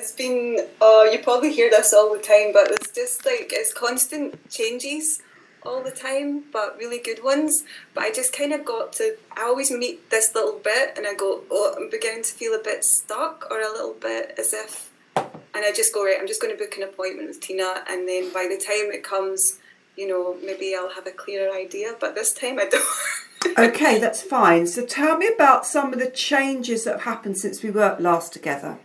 It's been, you probably hear this all the time, but it's just like, it's constant changes all the time, but really good ones. But I just kind of I always meet this little bit and I go, oh, I'm beginning to feel a bit stuck or a little bit as if, and I just go, right, I'm just going to book an appointment with Tina. And then by the time it comes, maybe I'll have a clearer idea. But this time I don't. Okay, that's fine. So tell me about some of the changes that have happened since we worked last together.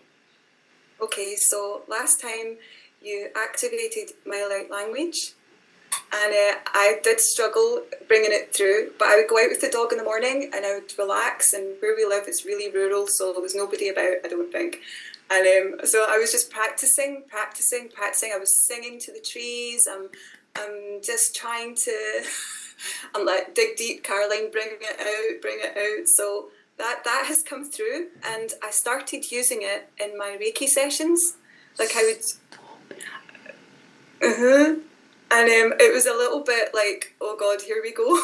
Okay, so last time you activated my light language, and I did struggle bringing it through, but I would go out with the dog in the morning and I would relax, and where we live it's really rural, so there was nobody about, I don't think. And so I was just practicing. I was singing to the trees. I'm just trying to, I'm like, dig deep, Caroline, bring it out. So that has come through, and I started using it in my Reiki sessions. Like I would, and it was a little bit like, oh God, here we go.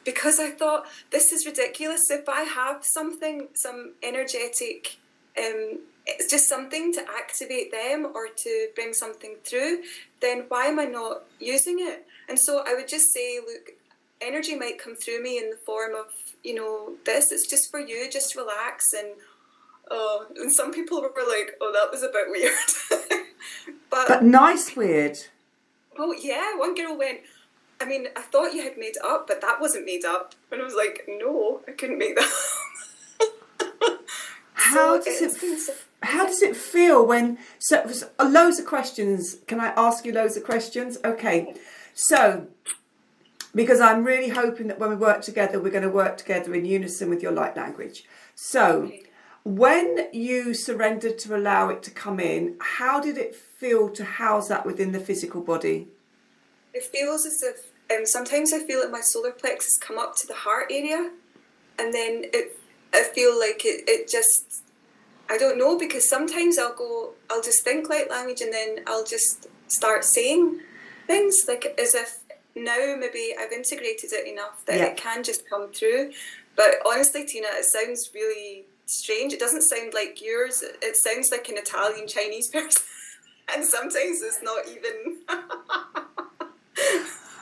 Because I thought, this is ridiculous. If I have some energetic, it's just something to activate them or to bring something through, then why am I not using it? And so I would just say, look, energy might come through me in the form of, this, it's just for you, just relax. And some people were like, oh, that was a bit weird. but nice weird. Oh yeah, one girl went, I mean, I thought you had made it up, but that wasn't made up. And I was like, no, I couldn't make that up. How does it feel when, so loads of questions, can I ask you loads of questions? Okay, so, because I'm really hoping that when we work together, we're going to work together in unison with your light language. So, when you surrendered to allow it to come in, how did it feel to house that within the physical body? It feels as if, sometimes I feel like my solar plexus come up to the heart area, and then I feel like it just, I don't know, because sometimes I'll just think light language and then I'll just start saying things, like as if now maybe I've integrated it enough that it can just come through. But honestly, Tina, it sounds really strange. It doesn't sound like yours. It sounds like an Italian Chinese person. And sometimes it's not even.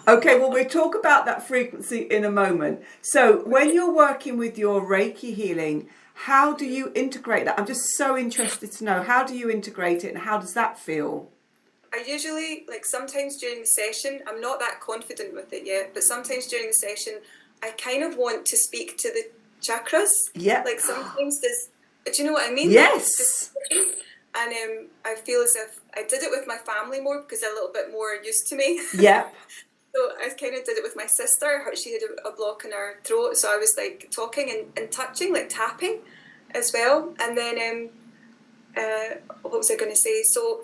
Okay, well, we'll talk about that frequency in a moment. So when you're working with your Reiki healing, how do you integrate that? I'm just so interested to know, how do you integrate it and how does that feel? I usually, like sometimes during the session, I'm not that confident with it yet, but sometimes during the session, I kind of want to speak to the chakras. Yeah. Like sometimes do you know what I mean? Yes. And I feel as if I did it with my family more because they're a little bit more used to me. Yep. So I kind of did it with my sister. She had a block in her throat, so I was like talking and touching, like tapping as well. And then, what was I going to say? So,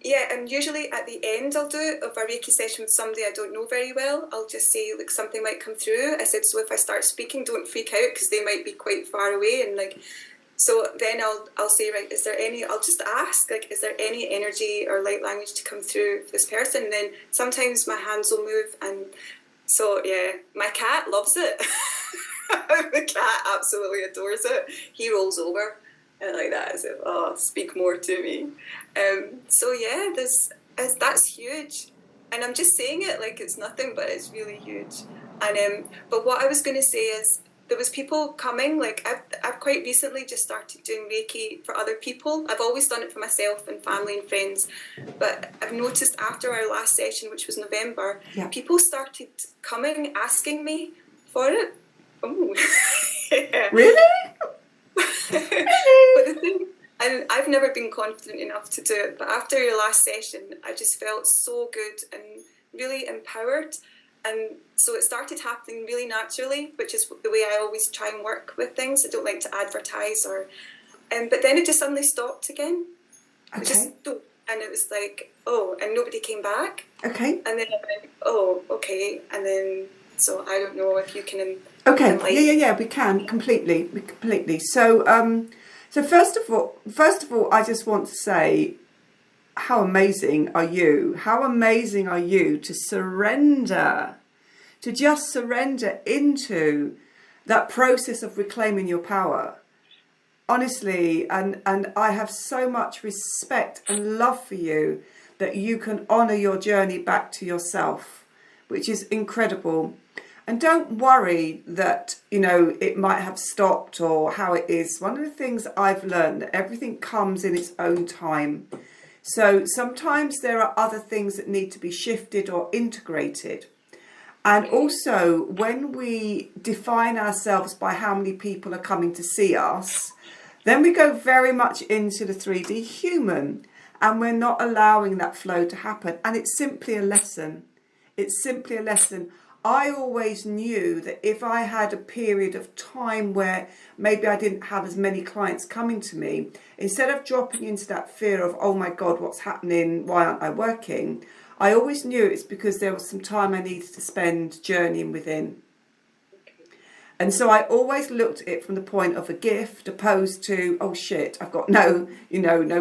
yeah, and usually at the end I'll do of a Reiki session with somebody I don't know very well. I'll just say, like, something might come through. I said, so if I start speaking, don't freak out because they might be quite far away. And like, so then I'll say, right, I'll just ask, like, is there any energy or light language to come through this person? And then sometimes my hands will move. And so, yeah, my cat loves it. The cat absolutely adores it. He rolls over and like that as if, oh, speak more to me. So yeah, that's huge. And I'm just saying it like it's nothing, but it's really huge. And but what I was going to say is, there was people coming, like I've quite recently just started doing Reiki for other people. I've always done it for myself and family and friends, but I've noticed after our last session, which was November, people started coming asking me for it. Oh, yeah. Really? But the thing, and I've never been confident enough to do it, but after your last session, I just felt so good and really empowered. And so it started happening really naturally, which is the way I always try and work with things. I don't like to advertise or, but then it just suddenly stopped again. Okay. And it was like, oh, and nobody came back. Okay. And then I went, oh, okay. And then, so I don't know if you can. Okay. Yeah. We can completely. So, so first of all, I just want to say, how amazing are you? How amazing are you to surrender, to just surrender into that process of reclaiming your power? honestly, and I have so much respect and love for you that you can honour your journey back to yourself, which is incredible. And don't worry that, you know, it might have stopped or how it is. One of the things I've learned, that everything comes in its own time. So sometimes there are other things that need to be shifted or integrated. And also, when we define ourselves by how many people are coming to see us, then we go very much into the 3D human, and we're not allowing that flow to happen. And it's simply a lesson. It's simply a lesson. I always knew that if I had a period of time where maybe I didn't have as many clients coming to me, instead of dropping into that fear of, oh my God, what's happening? Why aren't I working? I always knew it's because there was some time I needed to spend journeying within. And so I always looked at it from the point of a gift, opposed to, oh shit, I've got no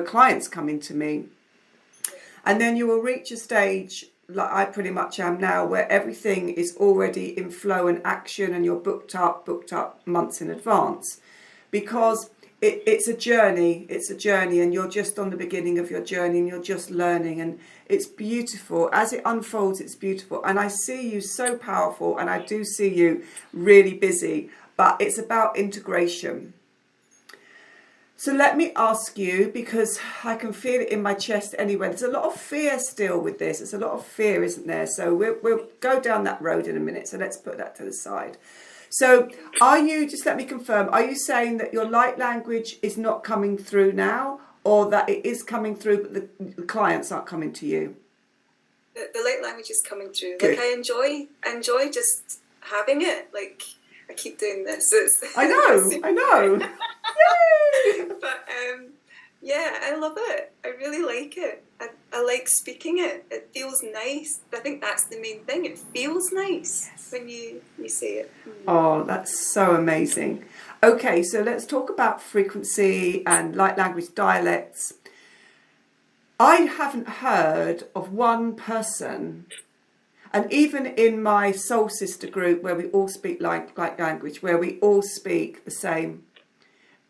clients coming to me. And then you will reach a stage, like I pretty much am now, where everything is already in flow and action, and you're booked up months in advance, because it's a journey, and you're just on the beginning of your journey, and you're just learning, and it's beautiful. As it unfolds, it's beautiful. And I see you so powerful, and I do see you really busy, but it's about integration. So let me ask you, because I can feel it in my chest anyway, there's a lot of fear still with this. There's a lot of fear, isn't there? So we'll go down that road in a minute. So let's put that to the side. So are you, just let me confirm, are you saying that your light language is not coming through now, or that it is coming through but the clients aren't coming to you? The light language is coming through. Good. Like I enjoy just having it. Like I keep doing this. I know. Yay! But yeah, I love it. I really like it. I like speaking it. It feels nice. I think that's the main thing. It feels nice when you say it. Oh, that's so amazing. Okay, so let's talk about frequency and light language dialects. I haven't heard of one person, and even in my soul sister group where we all speak light language, where we all speak the same,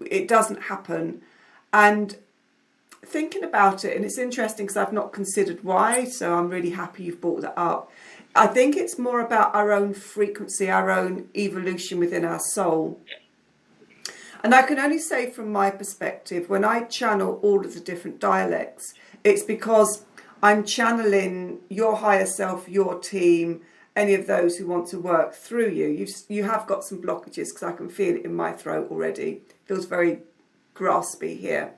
it doesn't happen. And thinking about it, and it's interesting because I've not considered why, so I'm really happy you've brought that up. I think it's more about our own frequency, our own evolution within our soul. And I can only say from my perspective, when I channel all of the different dialects, it's because I'm channeling your higher self, your team, any of those who want to work through you. You have got some blockages because I can feel it in my throat already. It feels very graspy here.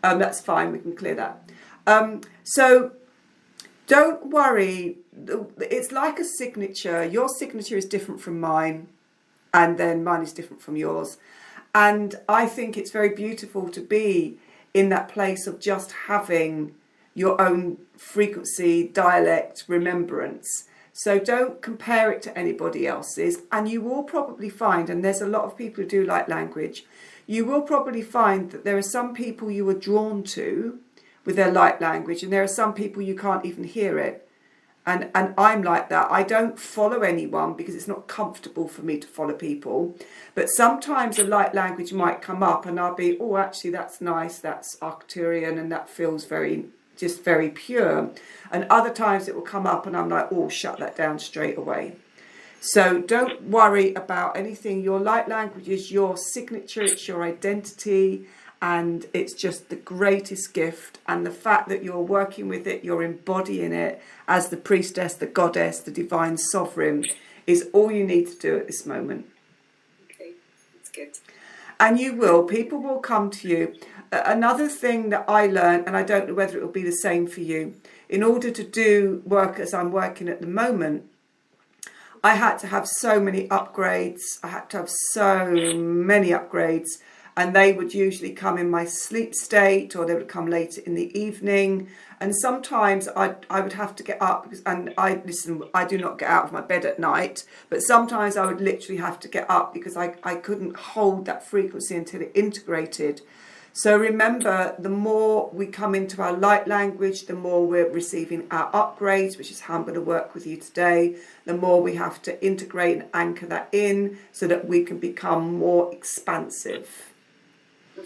That's fine, we can clear that. So don't worry, it's like a signature. Your signature is different from mine, and then mine is different from yours. And I think it's very beautiful to be in that place of just having your own frequency, dialect, remembrance. So don't compare it to anybody else's. And you will probably find, and there's a lot of people who do light language, you will probably find that there are some people you are drawn to with their light language, and there are some people you can't even hear it. And I'm like that. I don't follow anyone because it's not comfortable for me to follow people. But sometimes a light language might come up and I'll be, oh, actually, that's nice. That's Arcturian and that feels very pure. And other times it will come up and I'm like, oh, shut that down straight away. So don't worry about anything. Your light language is your signature. It's your identity. And it's just the greatest gift. And the fact that you're working with it, you're embodying it as the priestess, the goddess, the divine sovereign, is all you need to do at this moment. Okay, that's good. And you will. People will come to you. Another thing that I learned, and I don't know whether it will be the same for you, in order to do work as I'm working at the moment, I had to have so many upgrades. And they would usually come in my sleep state, or they would come later in the evening. And sometimes I would have to get up, I do not get out of my bed at night, but sometimes I would literally have to get up because I couldn't hold that frequency until it integrated. So remember, the more we come into our light language, the more we're receiving our upgrades, which is how I'm going to work with you today. The more we have to integrate and anchor that in so that we can become more expansive.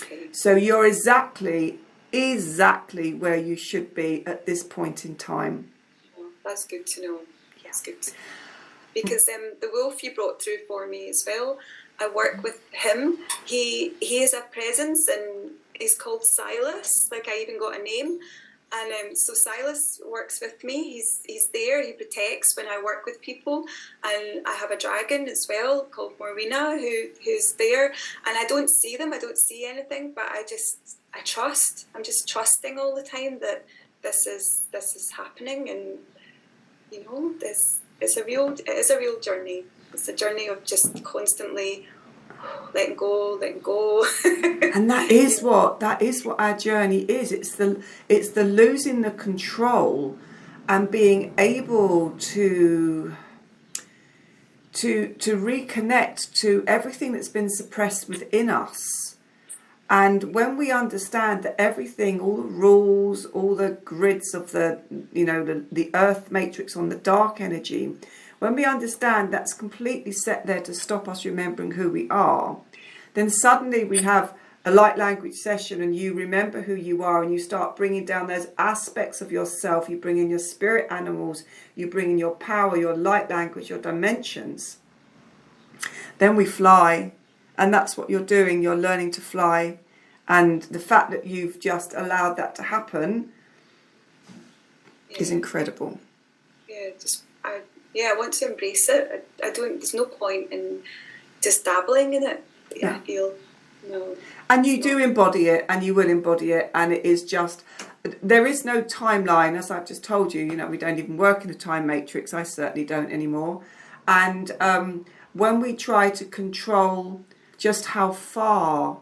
Okay. So you're exactly where you should be at this point in time. Oh, that's good to know. That's good. Because the wolf you brought through for me as well, I work with him. He is a presence, and he's called Silas. Like, I even got a name. And so Silas works with me. He's there. He protects when I work with people. And I have a dragon as well called Morwina who's there. And I don't see them. I don't see anything. But I trust. I'm just trusting all the time that this is happening. And it is a real journey. It's a journey of just constantly letting go. And that is what our journey is. It's the losing the control and being able to reconnect to everything that's been suppressed within us. And when we understand that everything, all the rules, all the grids of the earth matrix on the dark energy, when we understand that's completely set there to stop us remembering who we are, then suddenly we have a light language session and you remember who you are and you start bringing down those aspects of yourself. You bring in your spirit animals, you bring in your power, your light language, your dimensions. Then we fly, and that's what you're doing. You're learning to fly. And the fact that you've just allowed that to happen is incredible. I want to embrace it. I don't. There's no point in just dabbling in it. I feel no. And you do embody it, and you will embody it, and it is just. There is no timeline, as I've just told you. We don't even work in a time matrix. I certainly don't anymore. And when we try to control just how far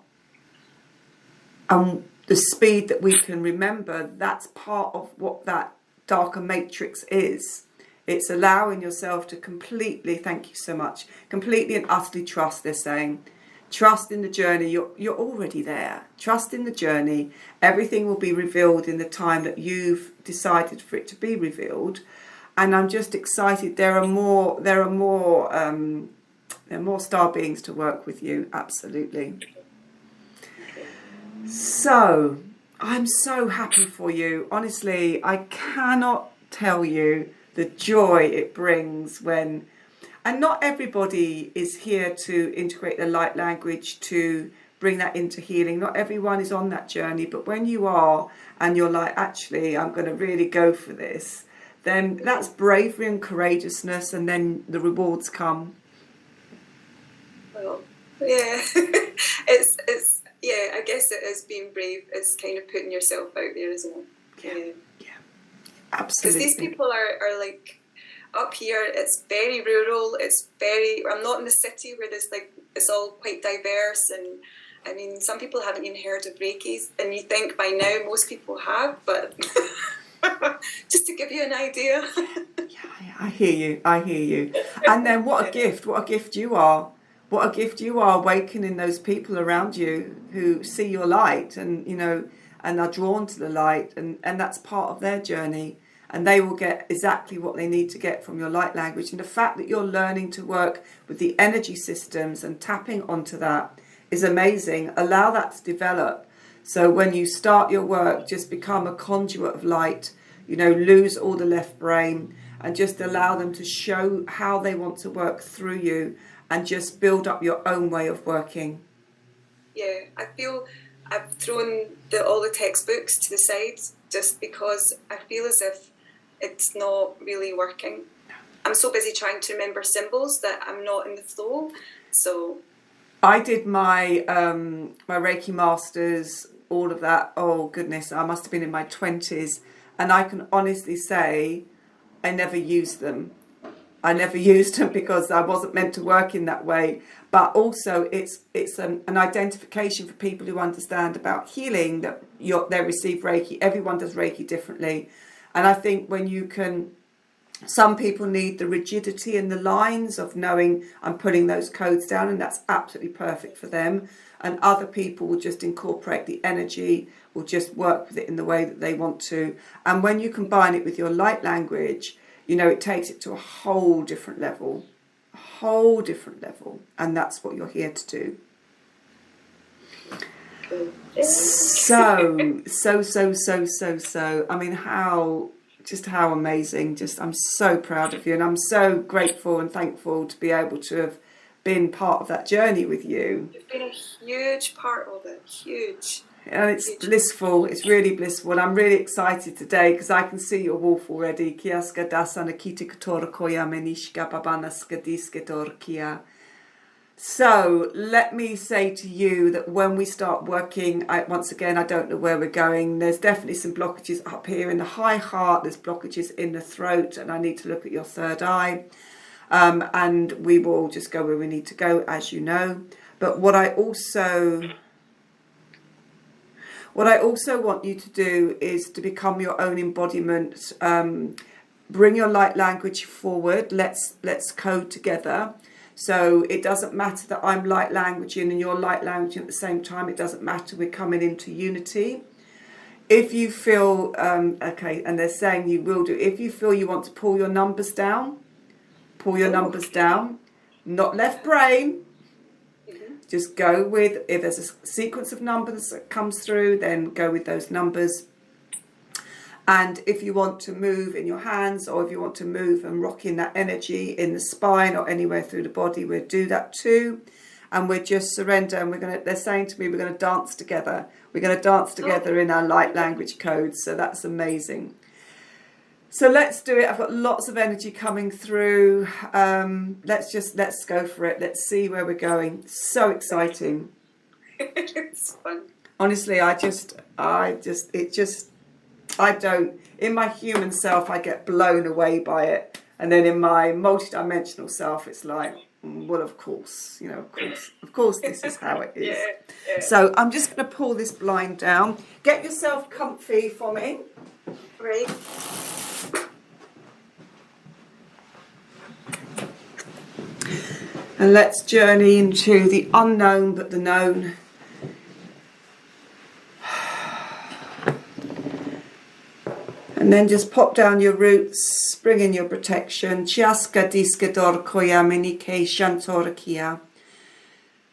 and the speed that we can remember, that's part of what that darker matrix is. It's allowing yourself to completely, thank you so much, completely and utterly trust, they're saying. Trust in the journey. You're already there. Trust in the journey. Everything will be revealed in the time that you've decided for it to be revealed. And I'm just excited. There are more star beings to work with you. Absolutely. So I'm so happy for you. Honestly, I cannot tell you the joy it brings when, and not everybody is here to integrate the light language to bring that into healing. Not everyone is on that journey, but when you are and you're like, actually, I'm going to really go for this, then that's bravery and courageousness, and then the rewards come. Well, yeah, I guess it is being brave. It's kind of putting yourself out there, isn't it? Yeah. Absolutely. Because these people are like, up here, it's very rural. I'm not in the city where there's like, it's all quite diverse. And I mean, some people haven't even heard of Reiki, and you think by now most people have, but just to give you an idea. Yeah, I hear you. And then what a gift you are. What a gift you are, awakening those people around you who see your light and, and are drawn to the light, and that's part of their journey. And they will get exactly what they need to get from your light language. And the fact that you're learning to work with the energy systems and tapping onto that is amazing. Allow that to develop. So when you start your work, just become a conduit of light, lose all the left brain and just allow them to show how they want to work through you and just build up your own way of working. Yeah, I feel I've thrown all the textbooks to the side just because I feel as if it's not really working. I'm so busy trying to remember symbols that I'm not in the flow. So I did my my Reiki Masters, all of that. Oh goodness, I must have been in my 20s, and I can honestly say I never used them. I never used them because I wasn't meant to work in that way. But also it's an identification for people who understand about healing, that they receive Reiki. Everyone does Reiki differently. And I think when you can, some people need the rigidity and the lines of knowing I'm putting those codes down, and that's absolutely perfect for them. And other people will just incorporate the energy, will just work with it in the way that they want to. And when you combine it with your light language, it takes it to a whole different level. And that's what you're here to do. So. I mean, how amazing. I'm so proud of you, and I'm so grateful and thankful to be able to have been part of that journey with you. You've been a huge part of it, huge. And it's blissful, it's really blissful, and I'm really excited today because I can see your wolf already. Kiaska dasana kite katora koya menishka babanaska diskador kia. So let me say to you that when we start working, once again, I don't know where we're going. There's definitely some blockages up here in the high heart. There's blockages in the throat, and I need to look at your third eye. And we will just go where we need to go, as you know. But what I also want you to do is to become your own embodiment. Bring your light language forward. Let's code together. So it doesn't matter that I'm light languaging and you're light languaging at the same time. It doesn't matter. We're coming into unity. If you feel, okay, and they're saying you will do, if you feel you want to pull your numbers down, pull your numbers down. Not left brain. Just go with, if there's a sequence of numbers that comes through, then go with those numbers. And if you want to move in your hands, or if you want to move and rock in that energy in the spine or anywhere through the body, we'll do that too. And we're just surrender, and they're saying to me, we're going to dance together. We're going to dance together in our light language codes. So that's amazing. So let's do it. I've got lots of energy coming through. Let's go for it. Let's see where we're going. So exciting. It's fun. Honestly, in my human self, I get blown away by it. And then in my multidimensional self, it's like, well, of course, of course, this is how it is. Yeah. So I'm just going to pull this blind down. Get yourself comfy for me. Right. And let's journey into the unknown but the known. And then just pop down your roots, bring in your protection. Chiaska diskador koya minike shantorakia.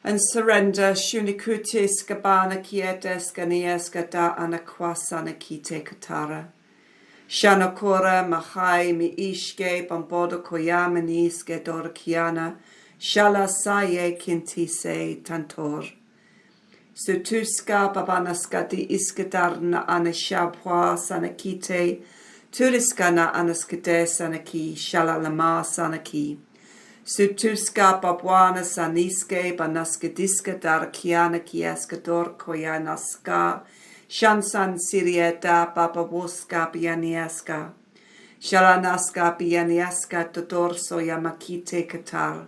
And surrender. Shunikutis kabana kietes ganieska da anakwasana kite katara. Shanakora mahai mi ishke bambodo koya meniske dorkiana. Shala saye kintise tantor. Sutuska babanaska di iskadarna anashabwa sanakite. Turiskana anaskade sanaki. Shala lama sanaki. Sutuska babwana saniske banaskadiska darkiana kiaskador koyanaska. Shansan sirieta babawoska bianiaska. Shalanaska bianiaska todorso yamakite katar.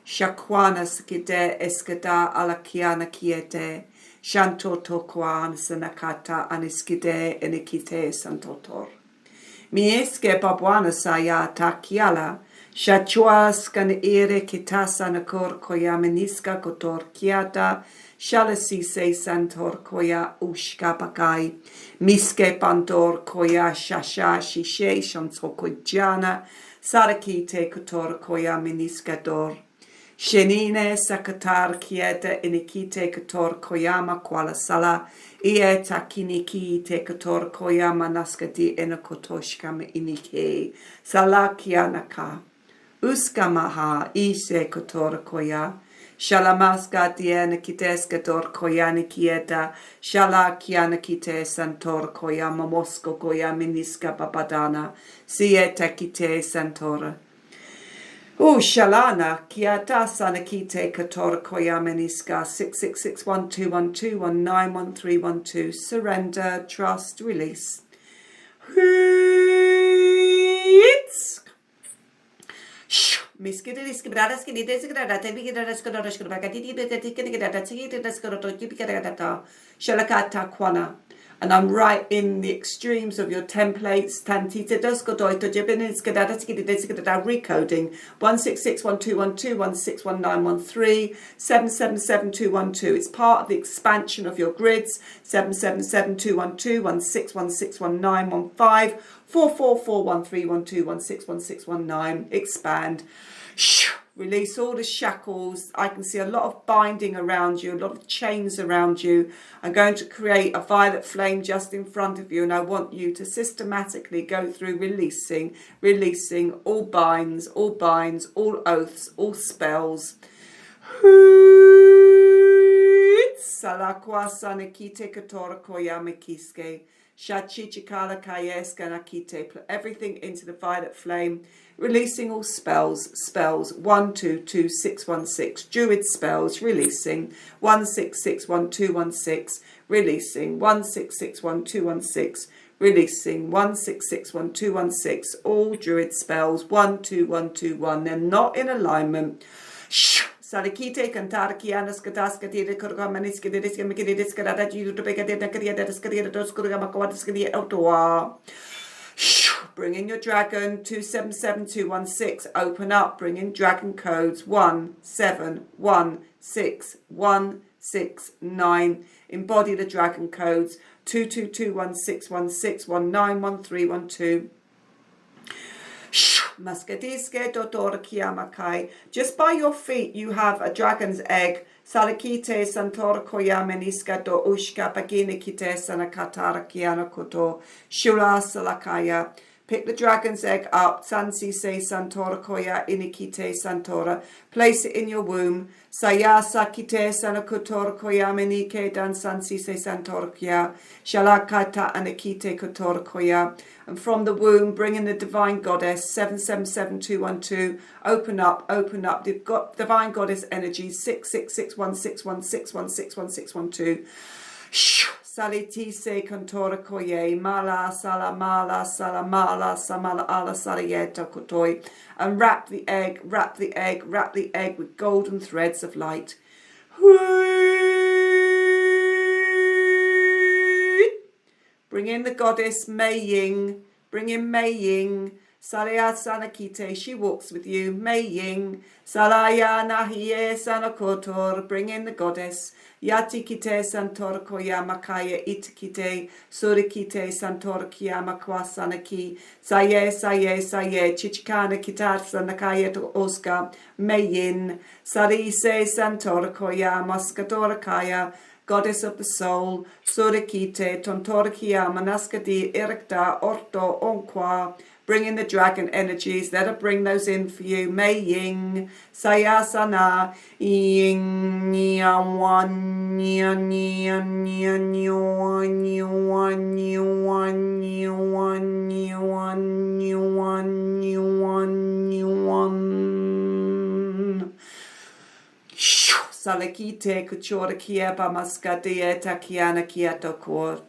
Shakwana skide eskada alakiana kiete. Shantoto kwan sanakata aniskide enikite santotor. Mieske babwana saya takiala. Shachuas kan ere kitasa nakor koya meniska kotor kiata. Shalasi se santor koya ushka bakai. Miske pandor koya shasha shishe shansokojana. Sarakite kotor koya meniska dor. Shenine sakatar kieta inikite kotor koyama kwala sala. Ie takiniki te kotor koyama naskati enakotoshka me inike. Sala kianaka. Uskamaha ise kotor koya. Shalamaska diena kiteska dor koyani kieta. Shala kiana kite santor koya mamosko koya miniska papadana. Sieta kite santora. Shalana kiata sanakite katora koya meniska 6661212191312. Surrender, trust, release. Shalakata kwana. And I'm right in the extremes of your templates. Recoding 1661212 161913 777212. It's part of the expansion of your grids. 777212 16161915 44413121 161619. Expand. Release all the shackles. I can see a lot of binding around you, a lot of chains around you. I'm going to create a violet flame just in front of you, and I want you to systematically go through releasing all binds, all oaths, all spells. Salakwa sanakite katora koyama kiske. Shachichikala kayeska nakite. Put everything into the violet flame. Releasing all spells. 122616. Druid spells. Releasing. 16612116. Releasing. 16612116. Releasing. 16612116. All druid spells. 12121. They're not in alignment. Salikite cantare chiana scataska di corgamaniska di riska mikidis carada you to bega de caria de scaria dos corgamaquatisca autoa. Bring in your dragon 277216. Open up. Bring in dragon codes 17161669. Embody the dragon codes 2221616191312. Just by your feet you have a dragon's egg. Salakite santora koyameniska do ushka bagina kite sanakatara kiana koto shula salakaya. Pick the dragon's egg up. Sansi se santora koya inikite santora. Place it in your womb. Saya sakite sanakotora koya menike dan sansi se santora koya. Shalakata anakite kotora koya. And from the womb, bring in the divine goddess 777212. Open up. You've got divine goddess energy 66616161616112. Saliti se cantora koye mala salamala salamala samala ala salayeta kotoi, and wrap the egg with golden threads of light. Bring in the goddess Mei Ying. Bring in Mei Ying. Salaya Sanakite, she walks with you. Mei Ying. Salaya Nahie Sanakotor. Bring in the goddess. Yatikite Santor Koyama Kaya Itikite. Surikite Santor Kiyama Kwasanaki. Saye Chichikana Kitat Sanakaya to Oscar. Mei Yin. Sarise Santor Koyama Skatora Kaya. Goddess of the soul, Surikite, Tontorkia, Manaskadi, Irikta, Orto, Onqua. Bring in the dragon energies. Let her bring those in for you. Mei Ying, Sayasana, Ying, Nian, Wan, Nian, Nian, Nian, Yuan, Yuan, Yuan, Yuan, Yuan, Yuan, Yuan, Yuan. Salakite kuchora kieba maskadieta kiana kiato kor.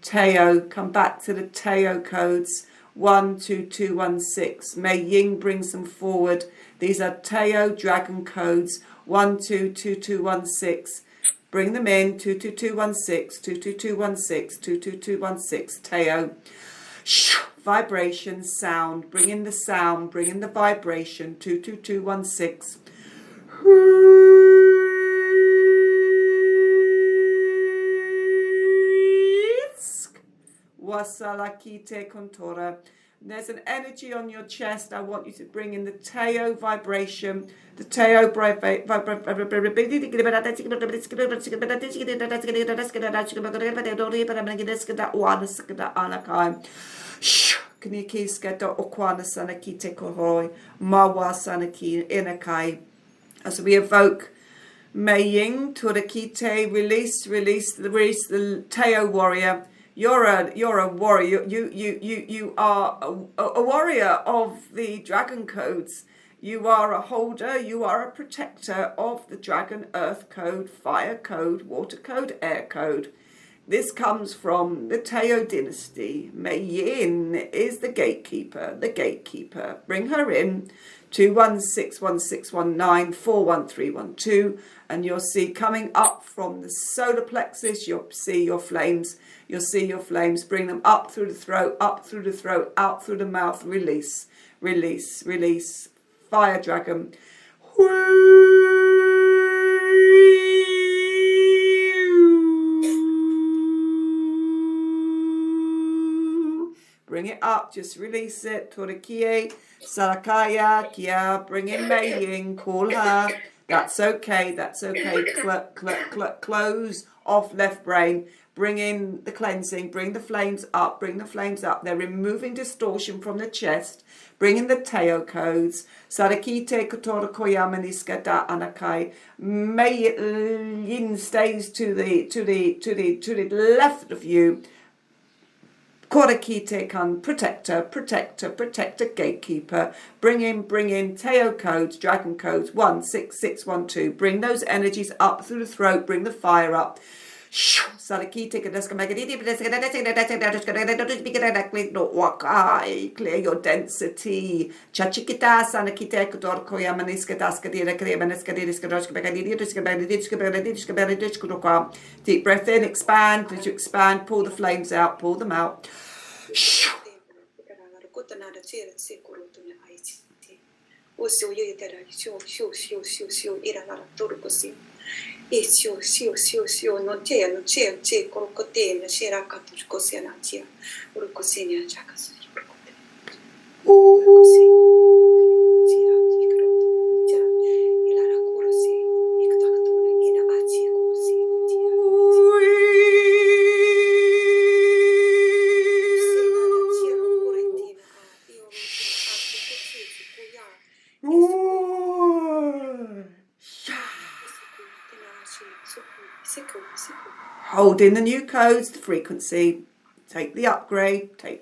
Teo, come back to the Teo codes 12216. Mei Ying brings them forward. These are Teo dragon codes 122216. Bring them in 22216, 22216, 22216. Teo. Vibration, sound. Bring in the sound. Bring in the vibration 22216. Wasalakite Kontora. There's an energy on your chest. I want you to bring in the Teo vibration. The Teo as we evoke Mei Ying, Turakite, release the Teo warrior. You're a warrior. You are a warrior of the dragon codes. You are a holder. You are a protector of the dragon earth code, fire code, water code, air code. This comes from the Teo dynasty. Mei Yin is the gatekeeper. Bring her in. 2161619413112, and you'll see coming up from the solar plexus, you'll see your flames. Bring them up through the throat, out through the mouth. Release. Fire dragon. bring it up, just release it. Torakie, Sarakaya, Kia, bring in Mei Ying, call her. That's okay, that's okay. Close off left brain. Bring in the cleansing, bring the flames up, bring the flames up. They're removing distortion from the chest. Bring in the Teo codes. Sarakite Kotora Koyama Niska Da Anakai. May Yin stays to the left of you. Korakite kan protector, gatekeeper. Bring in Teo codes, dragon codes 16612. Bring those energies up through the throat, bring the fire up. Clear your density. Deep breath in, expand. As you expand, pull the flames out, pull them out. Hold in the new codes, the frequency. Take the upgrade. Bring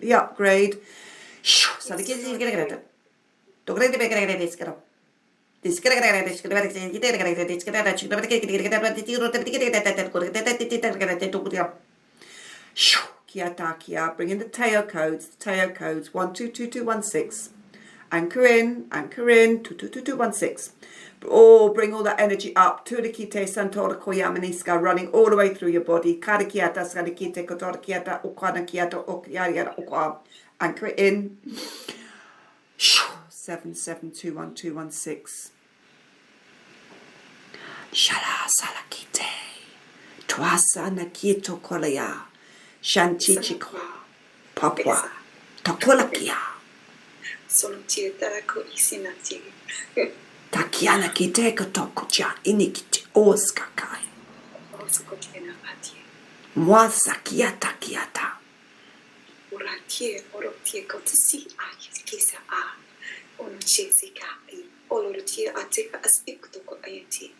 in the Teo codes, 122216. Anchor in, 222216. Bring all that energy up to the Kite Santora Koyamaniska, running all the way through your body. Karakiata, Sarakite, Kotorkiata, Okanakiata, Okyariata, Okwa. Anchor in. 772116. Shala Salakite. Twasa Nakito Kolaya. Shantichikwa. Papua. Takolakia. Takiana kiteko tokucha inikiti oskakai. Mwasa kiata kiata. Uratie orotie kotisi kisa onochezika olorotie ateka aspikto ayati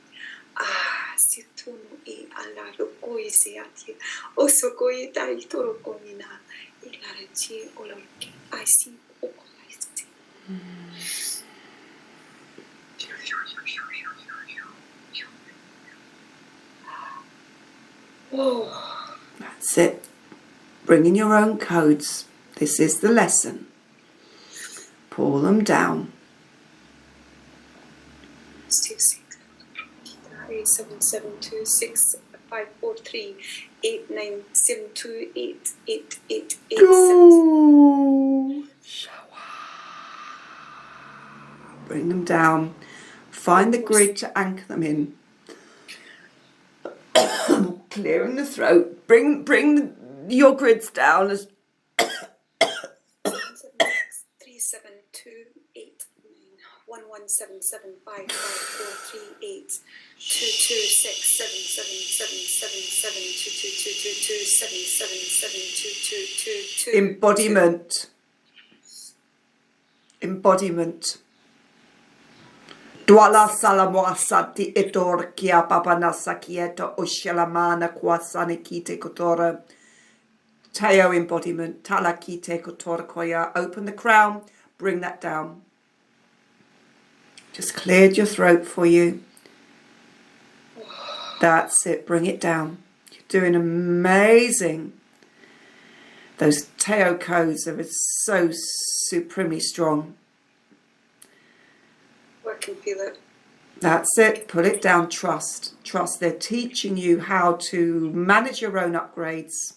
situnu ala lokoi seati osokoi tai torokomina ilaratie oloroki asi okolaiste. Oh, that's it. Bring in your own codes. This is the lesson. Pull them down. 8726543897288888. Go. Bring them down. Find the grid to anchor them in. Clearing the throat. Bring your grids down as 37288911775543822677777222277772222. Embodiment. Dwala salamwasati etor kia papanasa kieta oshalamana kwasane kite kotora. Teo embodiment. Tala kite kotora koya. Open the crown. Bring that down. Just cleared your throat for you. That's it. Bring it down. You're doing amazing. Those Teo codes are so supremely strong. I can feel it. That's it. Put it down. Trust. They're teaching you how to manage your own upgrades.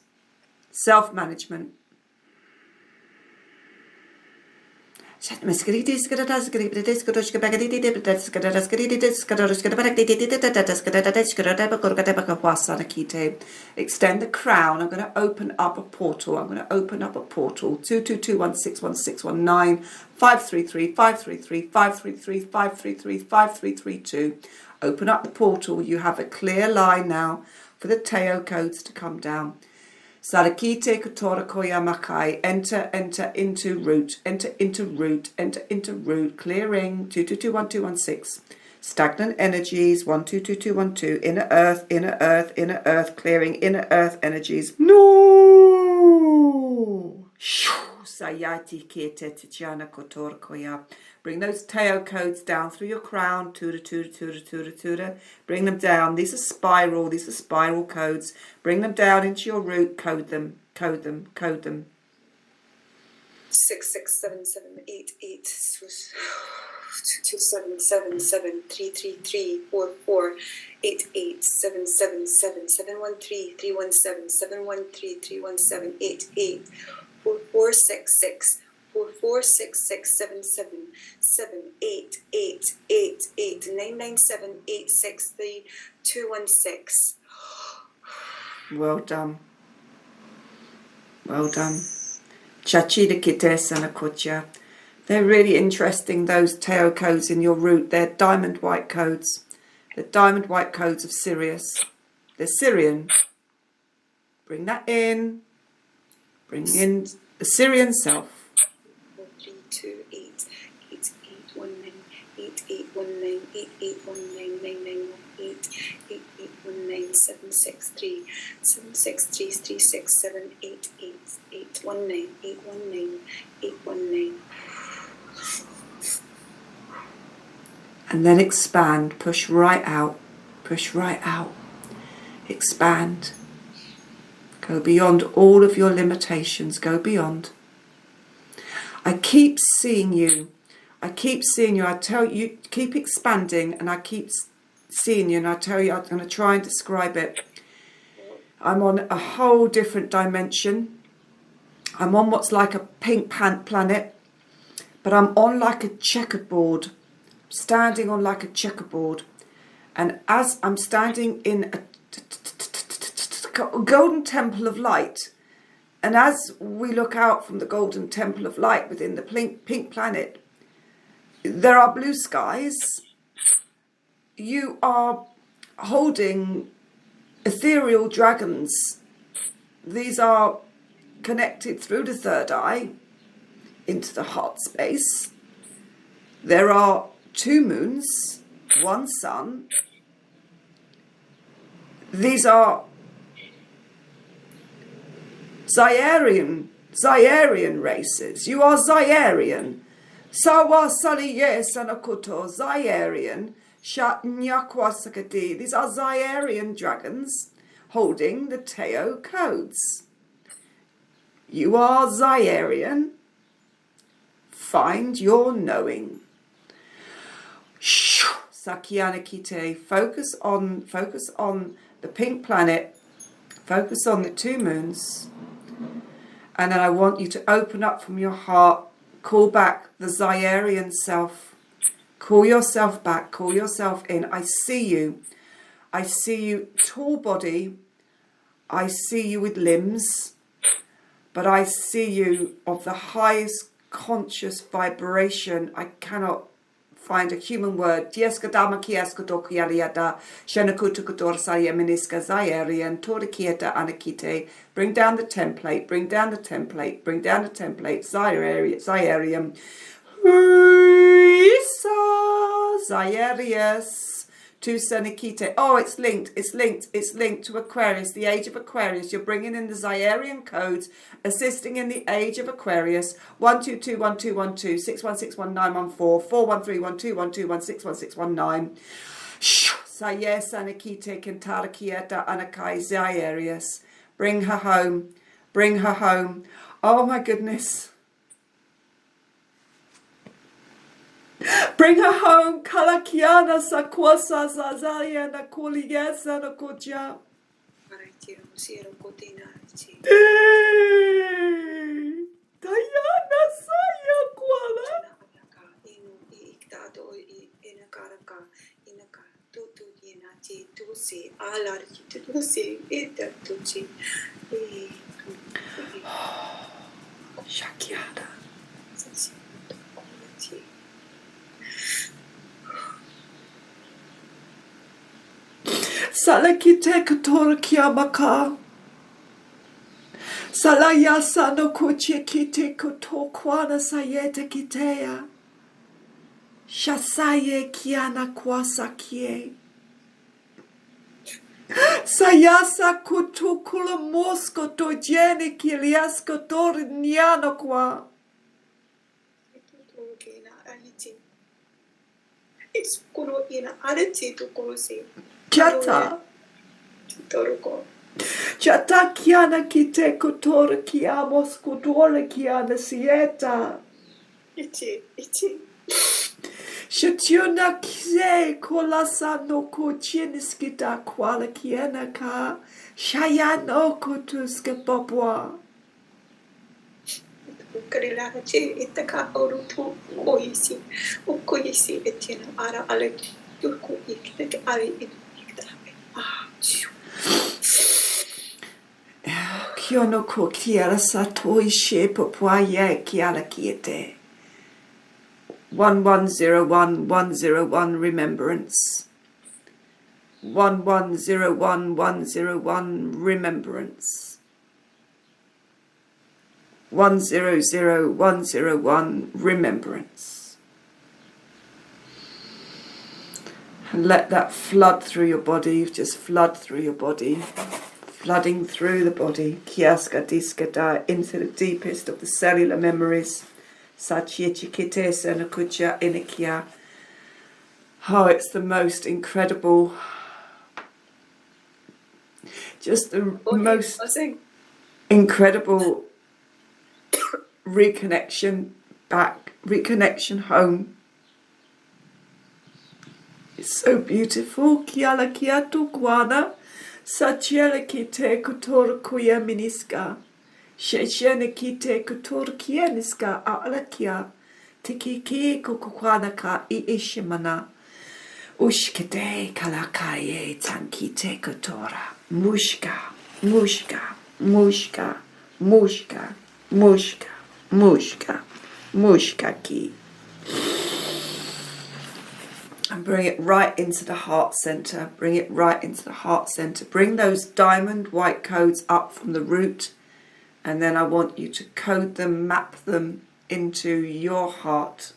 Self-management. Extend the crown. I'm going to open up a portal. I'm going to open up a portal. 222161619 533 533 533 533 5332. Open up the portal. You have a clear line now for the Teo codes to come down. Sarakite Kotora Koya Makai. Enter into root. Enter into root. Clearing 222116. Stagnant energies 122212. Inner earth. Clearing inner earth energies. No. Sayati Kete Tichana Kotora Koya. Bring those Teo codes down through your crown. Tuda. Bring them down. These are spiral codes. Bring them down into your root. Code them. 66778 277733344 88777 713317 713317 4466 446677 78888 997 863 216. Well done. Chachida Kites and Akocha. They're really interesting, those Teo codes in your root. They're diamond white codes. The diamond white codes of Sirius. They're Syrian. Bring that in. Bring in the Syrian self. 4328 8819 8819 8819 991 763 367 819 819. And then expand. Push right out. Expand. Go beyond all of your limitations. Go beyond. I keep seeing you. I tell you, keep expanding, and I keep seeing you, and I tell you, I'm going to try and describe it. I'm on a whole different dimension. I'm on what's like a pink planet, but I'm on like a checkerboard. Standing on like a checkerboard. And as I'm standing in a golden temple of light, and as we look out from the golden temple of light within the pink planet, there are blue skies. You are holding ethereal dragons. These are connected through the third eye into the heart space. There are 2 moons, 1 sun. These are Ziarian races. You are Ziarian. Sawa Saliye Sanakoto, Ziarian, Shat Nyakwasakati. These are Ziarian dragons holding the Teo codes. You are Ziarian. Find your knowing. Sakyana Kite. Focus on the pink planet. Focus on the 2 moons. And then I want you to open up from your heart. Call back the Ziarian self. Call yourself back. Call yourself in. I see you. I see you tall body. I see you with limbs. But I see you of the highest conscious vibration. I cannot find a human word. Tieskadama kiaskodoku yaliada. Shenakutukador saya meniska Ziarian. Torakieta anakite. Bring down the template. Ziarium. Ziarius. To Senikite. Oh, it's linked to Aquarius, the age of Aquarius. You're bringing in the Ziarian codes, assisting in the age of Aquarius. 1221212 6161 4131212161619. Sayer Sanikite Kentarakieta Anakai Ziarius. Bring her home. Oh my goodness. Bring her home, Kalakiana Sakwasa Zazalia Nakoliesa Nakoja. Diana Saya Kuala. Shakyada. Salakite katora kiamaka. Salaya sano koche kite kotokwana sayete kitea. Shasaye kiana kwasakie. Sayasa kutukula mosko dojene kiliasko torniano kwa. Chata. Chata kiana kite kotora kiamos kudora kiana sieta. Shatuna kise kolasano kochiniskita kwala kiana ka. Shayano kotuske popwa. Itaka orutu koisi, ukoisi etiana ara ale turku ikite ari ikita. Kiono ko kiara satoi she popwa ye kiala kiete. 1101101 remembrance. 1101101 remembrance. 100101 remembrance. And let that flood through your body, just flood through your body, flooding through the body, kiaska diskada, into the deepest of the cellular memories. Sachiechikite senakucha inikia. Oh, it's the most incredible, just the most incredible reconnection back, reconnection home. It's so beautiful. Kiala kiatu guana, sachiela kite kutora kuya miniska. Sheshene kite kutora kieniska alakia. Tikiki kukukwanaka I ishimana. Ushkete kalakaye tankite kutora. Mushka, mushka, mushka, mushka, mushka, mushka, mushka ki. And bring it right into the heart center. Bring it right into the heart center. Bring those diamond white codes up from the root. And then I want you to code them, map them into your heart.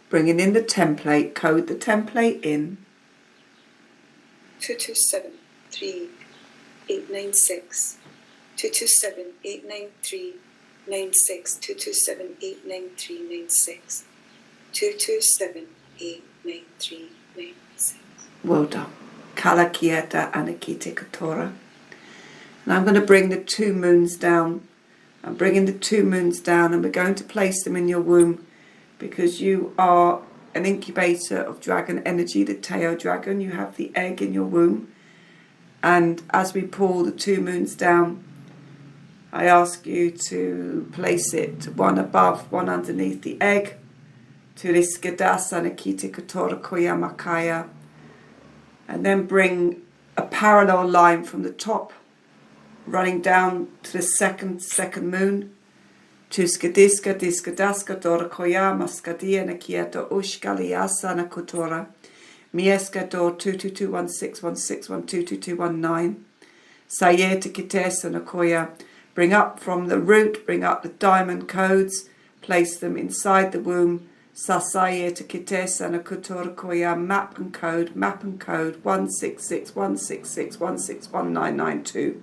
Bringing in the template. Code the template in. 2273896. 227893996. 227893996. 227893996. Well done. Kala kieta anakite katora. And I'm going to bring the 2 moons down. I'm bringing the 2 moons down and we're going to place them in your womb because you are an incubator of dragon energy, the Teo dragon. You have the egg in your womb. And as we pull the 2 moons down, I ask you to place it one above, one underneath the egg. And then bring a parallel line from the top running down to the second moon. Tuskadiska diskadaska dora koya maskadia nakieto ushkaliasa nakutora. Mieska dor 2221616122219. Sayeta kitesa nakoya. Bring up from the root, bring up the diamond codes, place them inside the womb. Sasayeta kitesa nakutora koya. Map and code 166166166161992.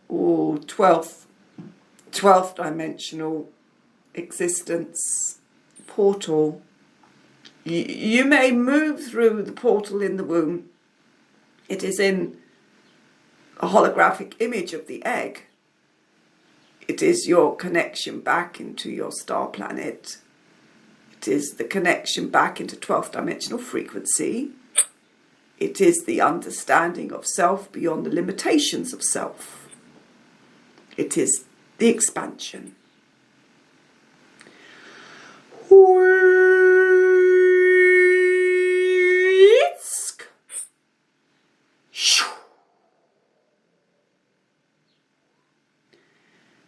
Oh, 12th dimensional existence portal. You may move through the portal in the womb. It is in a holographic image of the egg. It is your connection back into your star planet. It is the connection back into 12th dimensional frequency. It is the understanding of self beyond the limitations of self. It is the expansion.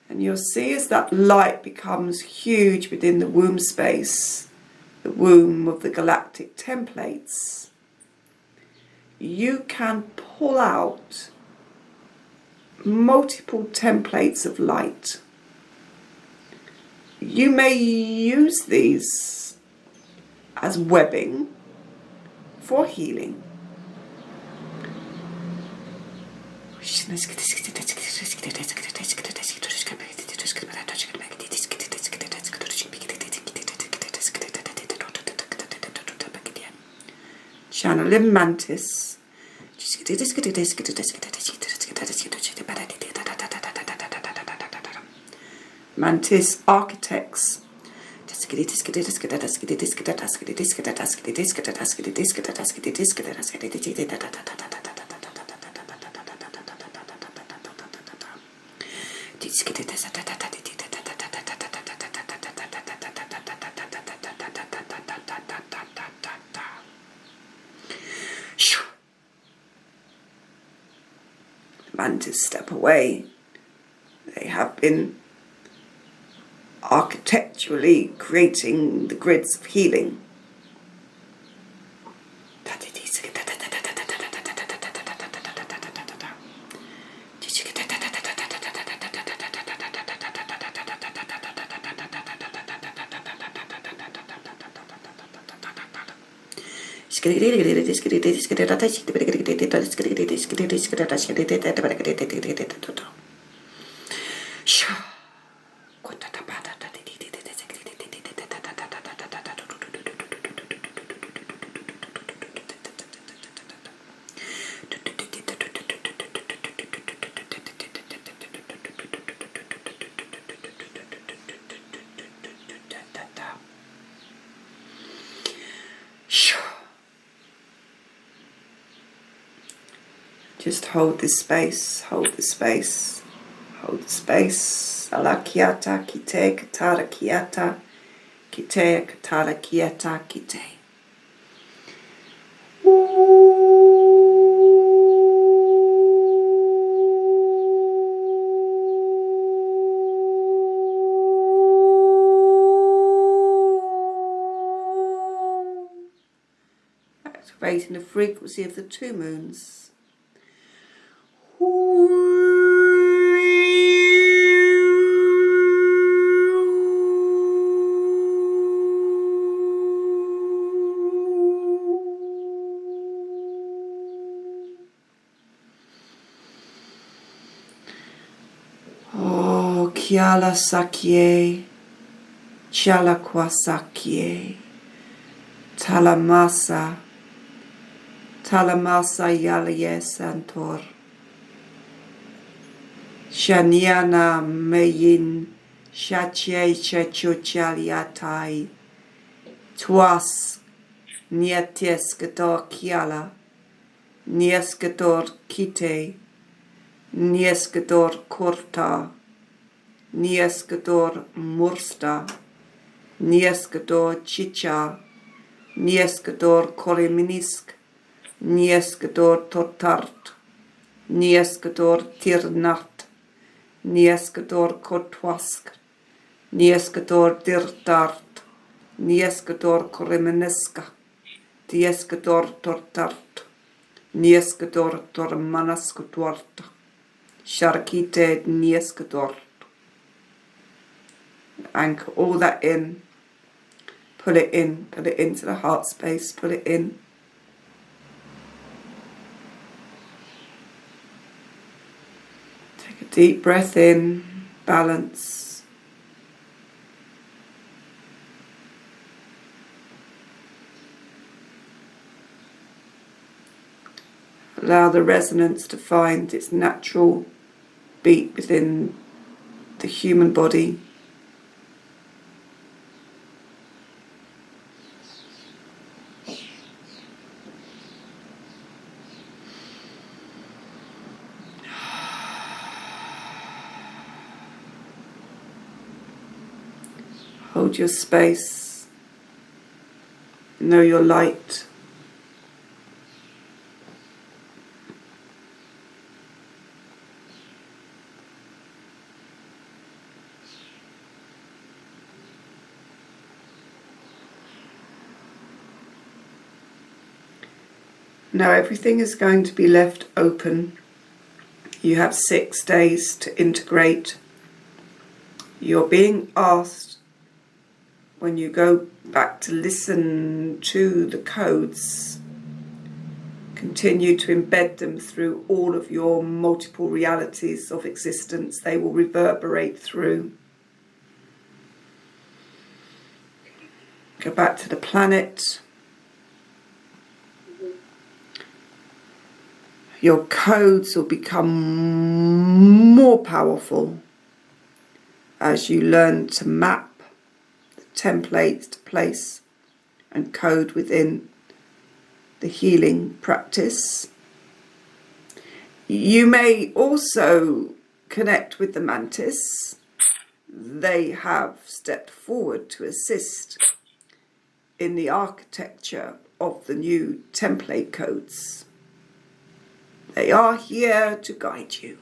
And you'll see as that light becomes huge within the womb space, the womb of the galactic templates, you can pull out multiple templates of light. You may use these as webbing for healing. Channeling Mantis. Mantis Architects. Mantis step away. They have been architecturally creating the grids of healing. Just hold this space, hold the space, hold the space. Alakiata, kite, katara, kiata, kite, katara, kiata, kite. Activating the frequency of the two moons. Oh, Kiala Sakye, Chala Kwasakye, Talamasa, Talamasa Yalaye Santor. Shanyana Meyin Shache Chechuchaliatai Twas Nietescator Kiala Niescator Kite Niescator Kurta Niescator Mursta Niescator Chicha Niescator Koriminisk Niescator Tortart Niescator Tirnat Niescator Kotwask, Niescator Dirtart, Niescator Koremeniska, Tiescator Tortart, Niescator Tormanascotort, Sharkite Niescator. Anchor all that in, pull it into the heart space, pull it in. Deep breath in, balance. Allow the resonance to find its natural beat within the human body. Hold your space. Know your light. Now everything is going to be left open. You have 6 days to integrate. You're being asked, when you go back to listen to the codes, continue to embed them through all of your multiple realities of existence. They will reverberate through. Go back to the planet. Your codes will become more powerful as you learn to map the templates to place and code within the healing practice. You may also connect with the mantis. They have stepped forward to assist in the architecture of the new template codes. They are here to guide you.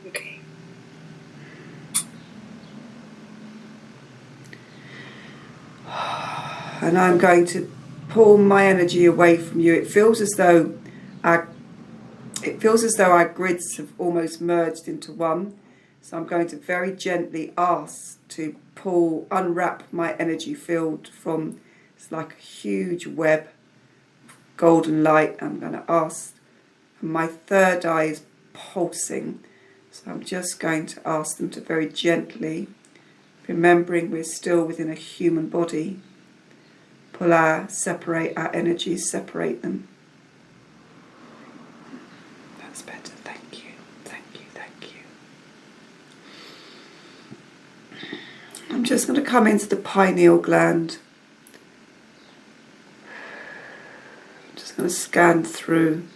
Okay. And I'm going to pull my energy away from you. It feels as though our grids have almost merged into one. So I'm going to very gently ask to unwrap my energy field from, it's like a huge web of golden light. I'm going to ask, and my third eye is pulsing. So I'm just going to ask them to very gently, remembering we're still within a human body, separate our energies, separate them. That's better, thank you, thank you, thank you. I'm just going to come into the pineal gland. I'm just going to scan through.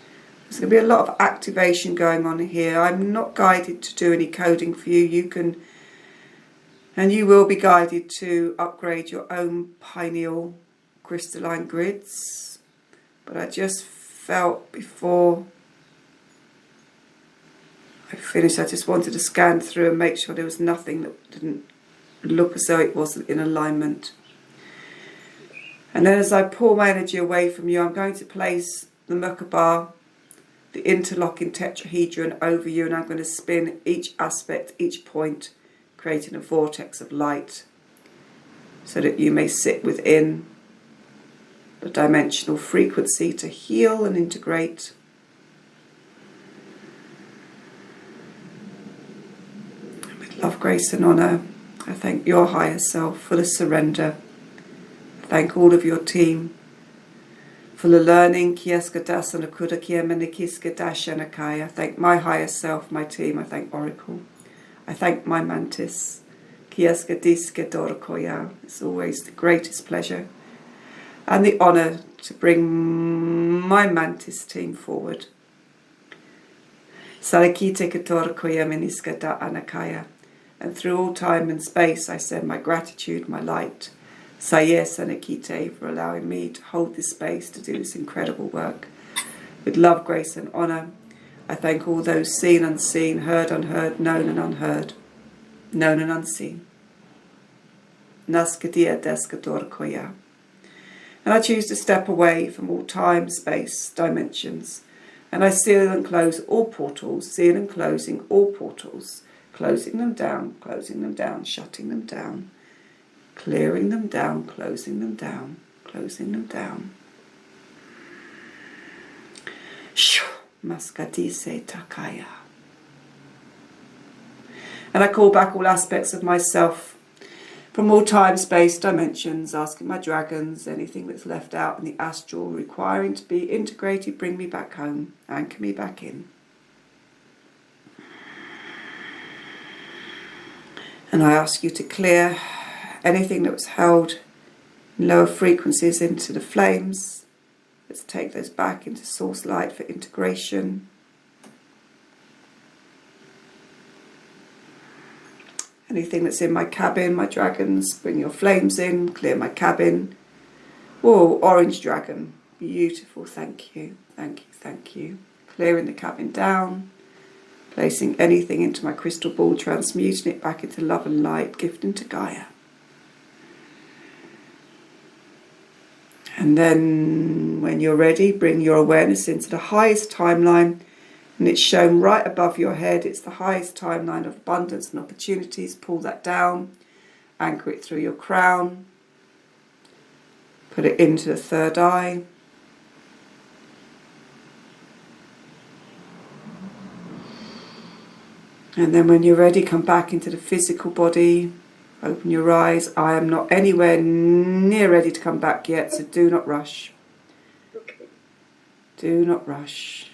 There's going to be a lot of activation going on here. I'm not guided to do any coding for you. You can, and you will be guided to upgrade your own pineal crystalline grids. But I just felt before I finished, I just wanted to scan through and make sure there was nothing that didn't look as though it wasn't in alignment. And then as I pull my energy away from you, I'm going to place the Merkaba, the interlocking tetrahedron, over you, and I'm going to spin each aspect, each point, creating a vortex of light so that you may sit within the dimensional frequency to heal and integrate. And with love, grace and honour, I thank your higher self for the surrender. I thank all of your team for the learning. I thank my higher self, my team. I thank Oracle. I thank my mantis. It's always the greatest pleasure and the honour to bring my mantis team forward. And through all time and space, I send my gratitude, my light, Saye Sanakite, for allowing me to hold this space to do this incredible work. With love, grace and honour, I thank all those seen, unseen, heard, unheard, known and unheard, known and unseen. Naskadia Deskator Koya. And I choose to step away from all time, space, dimensions. And I seal and close all portals, seal and closing all portals, closing them down, shutting them down, clearing them down, closing them down, closing them down. Maskadise Takaya. And I call back all aspects of myself from all time, space, dimensions, asking my dragons, anything that's left out in the astral, requiring to be integrated, bring me back home, anchor me back in. And I ask you to clear anything that was held in lower frequencies into the flames. Let's take those back into source light for integration. Anything that's in my cabin, my dragons, bring your flames in, clear my cabin. Whoa, orange dragon, beautiful, thank you, thank you, thank you. Clearing the cabin down, placing anything into my crystal ball, transmuting it back into love and light, gifting to Gaia. And then when you're ready, bring your awareness into the highest timeline, and it's shown right above your head. It's the highest timeline of abundance and opportunities. Pull that down, anchor it through your crown, put it into the third eye. And then when you're ready, come back into the physical body. Open your eyes. I am not anywhere near ready to come back yet, so do not rush. Okay. Do not rush.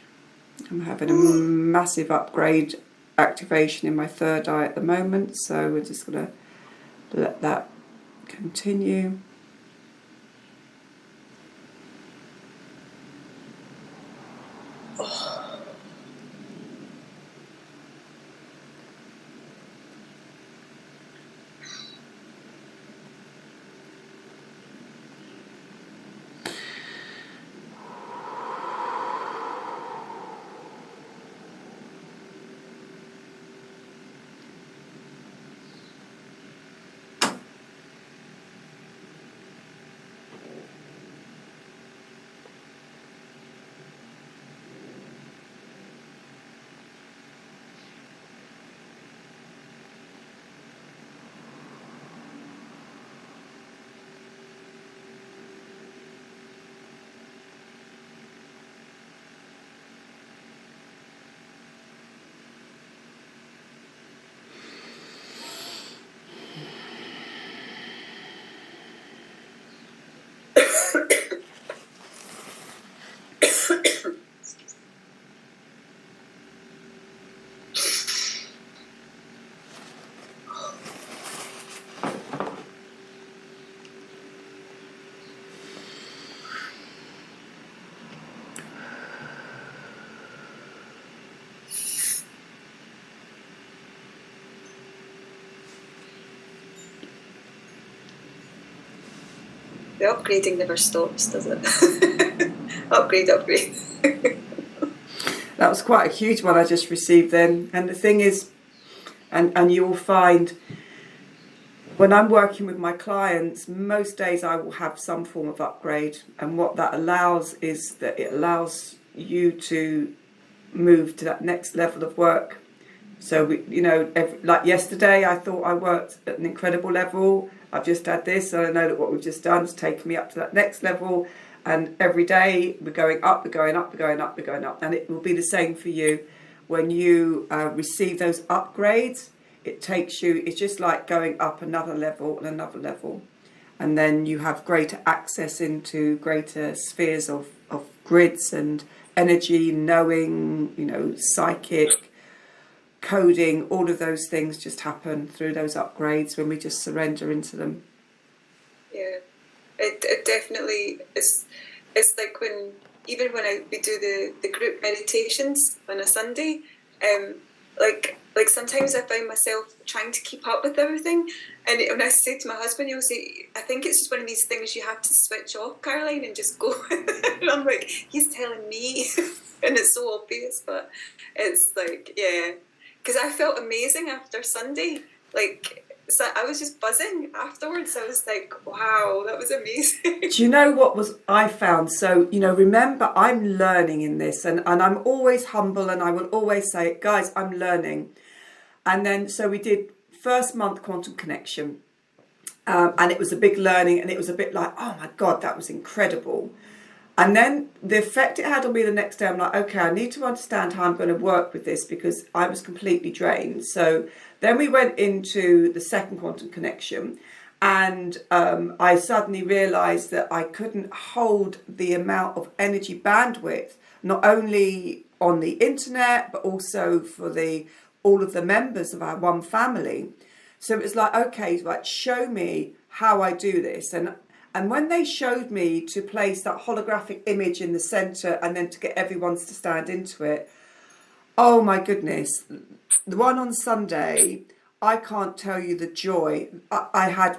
I'm having a massive upgrade activation in my third eye at the moment, so we're just going to let that continue. The upgrading never stops, does it? Upgrade. That was quite a huge one I just received then. And the thing is, and you will find, when I'm working with my clients, most days I will have some form of upgrade. And what that allows is that it allows you to move to that next level of work. So, like yesterday, I thought I worked at an incredible level. I've just had this, and I know that what we've just done has taken me up to that next level. And every day we're going up, we're going up, we're going up, we're going up. And it will be the same for you. When you receive those upgrades, it takes you, it's just like going up another level and another level. And then you have greater access into greater spheres of grids and energy, knowing, psychic, coding, all of those things just happen through those upgrades when we just surrender into them. Yeah, it definitely is. It's like even when we do the group meditations on a Sunday, like sometimes I find myself trying to keep up with everything, and when I say to my husband, he'll say, I think it's just one of these things you have to switch off, Caroline, and just go. And I'm like, he's telling me, and it's so obvious, but it's like, yeah. Because I felt amazing after Sunday. So I was just buzzing afterwards. I was like, wow, that was amazing. Do you know what I found? So, remember, I'm learning in this, and I'm always humble, and I will always say, guys, I'm learning. And then, so we did first month quantum connection, and it was a big learning, and it was a bit like, oh my God, that was incredible. And then the effect it had on me the next day, I'm like, okay, I need to understand how I'm going to work with this, because I was completely drained. So then we went into the second quantum connection, and I suddenly realised that I couldn't hold the amount of energy bandwidth, not only on the internet, but also for all of the members of our one family. So it was like, okay, like, show me how I do this. And when they showed me to place that holographic image in the centre and then to get everyone to stand into it, oh my goodness, the one on Sunday, I can't tell you the joy. I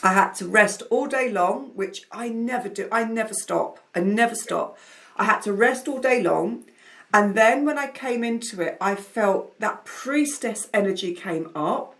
had to rest all day long, which I never do. I never stop. I had to rest all day long. And then when I came into it, I felt that priestess energy came up.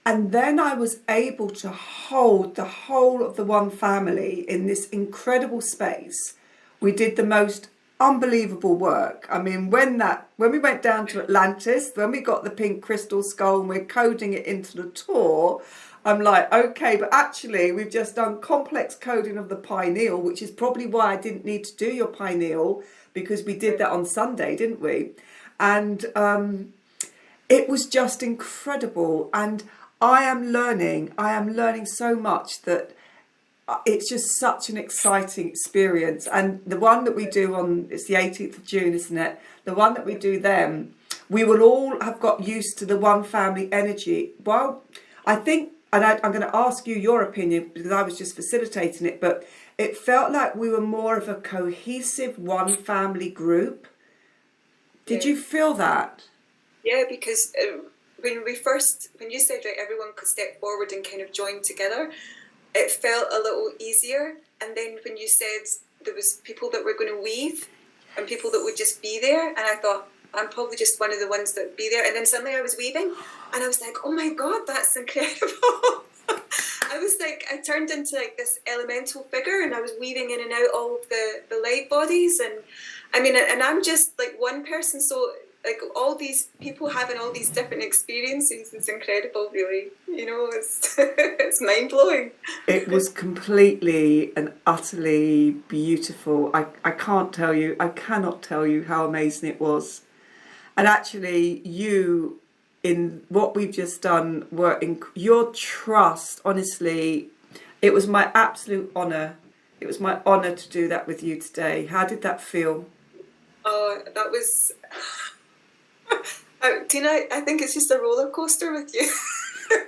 And then I was able to hold the whole of the one family in this incredible space. We did the most unbelievable work. I mean, when we went down to Atlantis, when we got the pink crystal skull and we're coding it into the tour, I'm like, okay, but actually we've just done complex coding of the pineal, which is probably why I didn't need to do your pineal, because we did that on Sunday, didn't we? And it was just incredible. And I am learning so much that it's just such an exciting experience. And the one that we do it's the 18th of June, isn't it? The one that we do then, we will all have got used to the one family energy. Well, I think, and I'm going to ask you your opinion because I was just facilitating it, but it felt like we were more of a cohesive one family group. Did you feel that? Yeah, because when you said, right, everyone could step forward and kind of join together, it felt a little easier. And then when you said there was people that were going to weave and people that would just be there, and I thought, I'm probably just one of the ones that would be there. And then suddenly I was weaving and I was like, oh my God, that's incredible. I was like, I turned into like this elemental figure and I was weaving in and out all of the light bodies. And I mean, and I'm just like one person. So like all these people having all these different experiences is incredible, really. You know, it's it's mind blowing. It was completely and utterly beautiful. I cannot tell you how amazing it was. And actually, you, in what we've just done, your trust, honestly, it was my absolute honour. It was my honour to do that with you today. How did that feel? Oh, that was... Tina, I think it's just a roller coaster with you.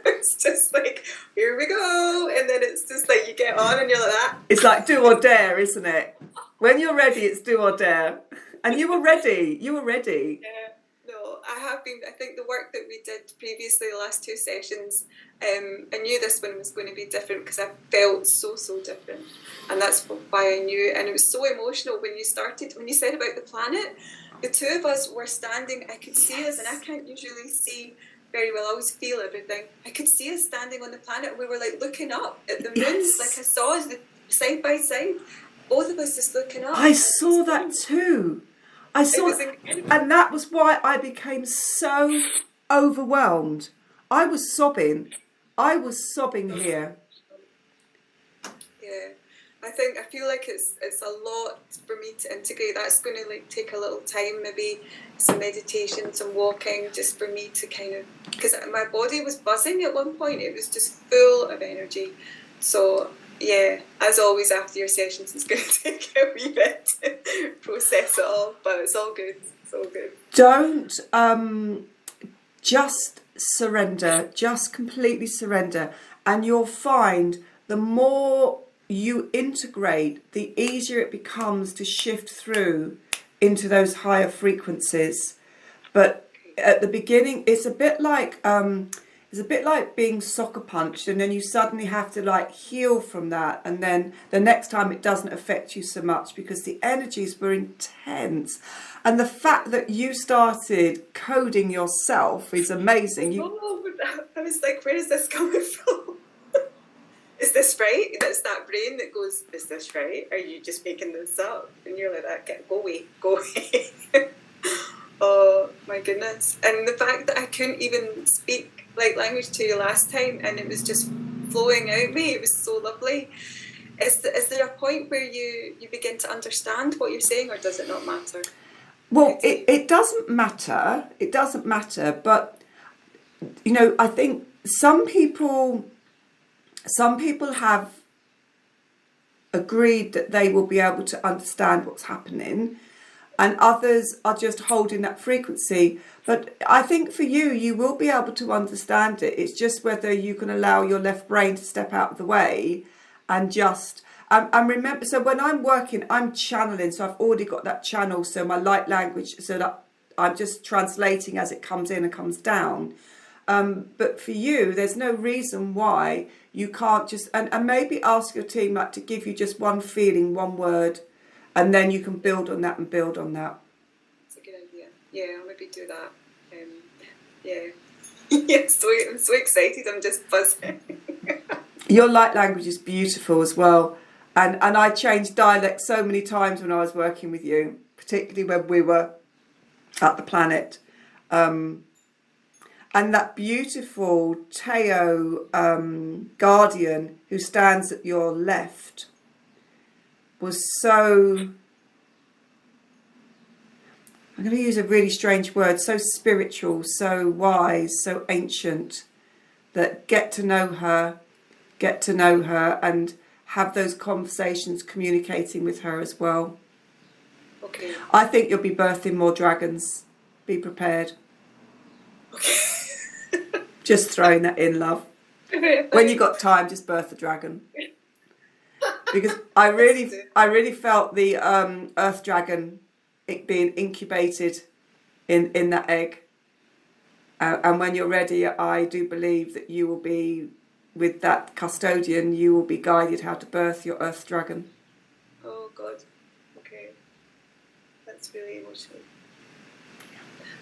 It's just like, here we go. And then it's just like you get on and you're like that. It's like do or dare, isn't it? When you're ready, it's do or dare. And you were ready. You were ready. Yeah. No, I have been. I think the work that we did previously, the last two sessions, I knew this one was going to be different because I felt so different, and that's why I knew. And it was so emotional when you said about the planet. The two of us were standing. I could see us, and I can't usually see very well. I always feel everything. I could see us standing on the planet, and we were like looking up at the moon. Like I saw us side by side, both of us just looking up. I saw that too. And that was why I became so overwhelmed. I was sobbing here. Yeah, I feel like it's a lot for me to integrate. That's going to like take a little time, maybe some meditation, some walking, just for me to kind of, because my body was buzzing at one point. It was just full of energy. So yeah, as always after your sessions, it's going to take a wee bit to process it all, but it's all good. It's all good. Don't just surrender, just completely surrender, and you'll find the more you integrate, the easier it becomes to shift through into those higher frequencies. But at the beginning, it's a bit like being soccer punched, and then you suddenly have to like heal from that, and then the next time it doesn't affect you so much because the energies were intense. And the fact that you started coding yourself is amazing. I was like, where is this coming from? Is this right? That's that brain that goes, is this right? Are you just making this up? And you're like, that, go away. Oh my goodness. And the fact that I couldn't even speak like language to you last time, and it was just flowing out me. It was so lovely. Is there a point where you begin to understand what you're saying, or does it not matter? Well, it doesn't matter. It doesn't matter. But, you know, I think some people have agreed that they will be able to understand what's happening, and others are just holding that frequency. But I think for you, you will be able to understand it. It's just whether you can allow your left brain to step out of the way and just... and remember, so when I'm working, I'm channeling, so I've already got that channel, so my light language, so that I'm just translating as it comes in and comes down. But for you, there's no reason why you can't just... And maybe ask your team like to give you just one feeling, one word, and then you can build on that and build on that. That's a good idea. Yeah, I'll maybe do that. Yeah. Yes, I'm so excited. I'm just buzzing. Your light language is beautiful as well. And I changed dialect so many times when I was working with you, particularly when we were at the planet. And that beautiful Teo guardian who stands at your left was so, I'm going to use a really strange word, so spiritual, so wise, so ancient, that get to know her and have those conversations communicating with her as well. Okay. I think you'll be birthing more dragons. Be prepared. Okay. Just throwing that in, love. When you got time, just birth a dragon. Because I really felt the earth dragon being incubated in that egg. And when you're ready, I do believe that you will be, with that custodian, you will be guided how to birth your earth dragon. Oh God. Okay. That's really emotional.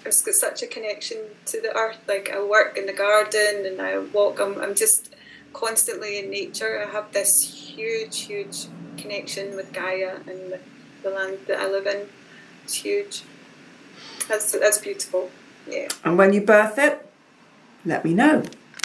I've just got such a connection to the earth. Like, I work in the garden and I walk. I'm just constantly in nature. I have this huge connection with Gaia and with the land that I live in. It's huge. That's beautiful. Yeah. And when you birth it, let me know.